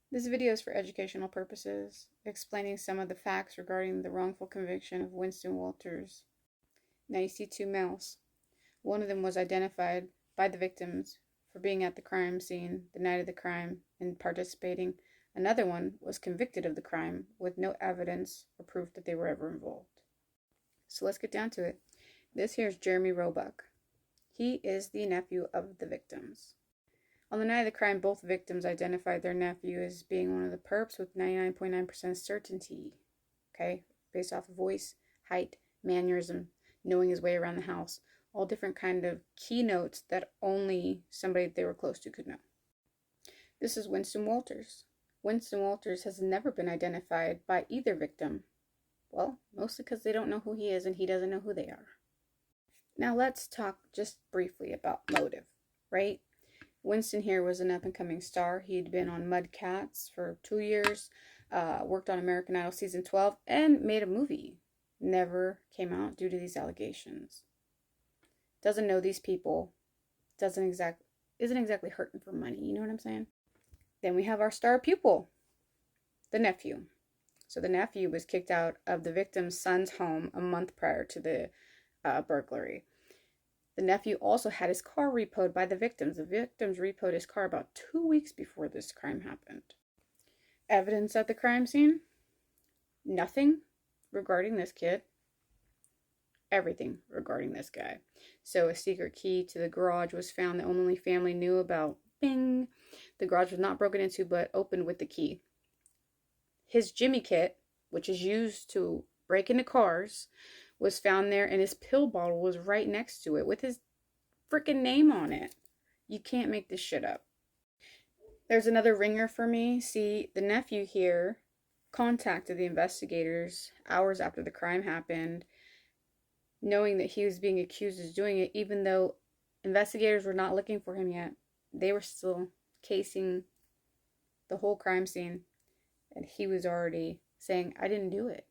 This video is for educational purposes, explaining some of the facts regarding the wrongful conviction of Winston Walters. Now you see two males. One of them was identified by the victims for being at the crime scene the night of the crime and participating. Another one was convicted of the crime with no evidence or proof that they were ever involved. So let's get down to it. This here is Jeremy Roebuck. He is the nephew of the victims. On the night of the crime, both victims identified their nephew as being one of the perps with 99.9% certainty. Okay? Based off of voice, height, mannerism, knowing his way around the house. All different kind of keynotes that only somebody they were close to could know. This is Winston Walters. Winston Walters has never been identified by either victim. Well, mostly because they don't know who he is and he doesn't know who they are. Now let's talk just briefly about motive, right? Winston here was an up-and-coming star. He'd been on Mudcats for 2 years, worked on American Idol Season 12, and made a movie. Never came out due to these allegations. Doesn't know these people. Isn't exactly hurting for money, you know what I'm saying? Then we have our star pupil, the nephew. So the nephew was kicked out of the victim's son's home a month prior to the burglary. The nephew also had his car repoed by the victims. The victims repoed his car about 2 weeks before this crime happened. Evidence at the crime scene? Nothing regarding this kid. Everything regarding this guy. So a secret key to the garage was found that only family knew about. Bing! The garage was not broken into but opened with the key. His Jimmy kit, which is used to break into cars, was found there, and his pill bottle was right next to it with his freaking name on it. You can't make this shit up. There's another ringer for me. See, the nephew here contacted the investigators hours after the crime happened, knowing that he was being accused of doing it, even though investigators were not looking for him yet. They were still casing the whole crime scene, and he was already saying, I didn't do it.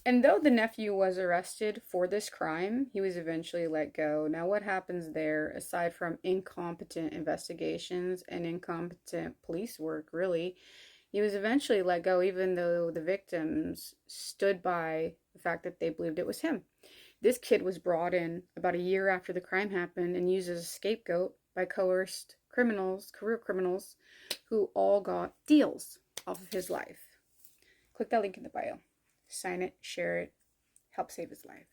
And though the nephew was arrested for this crime, he was eventually let go. Now, what happens there, aside from incompetent investigations and incompetent police work, really, he was eventually let go, even though the victims stood by the fact that they believed it was him. This kid was brought in about a year after the crime happened and used as a scapegoat by coerced criminals, career criminals, who all got deals off of his life. Click that link in the bio. Sign it, share it, help save his life.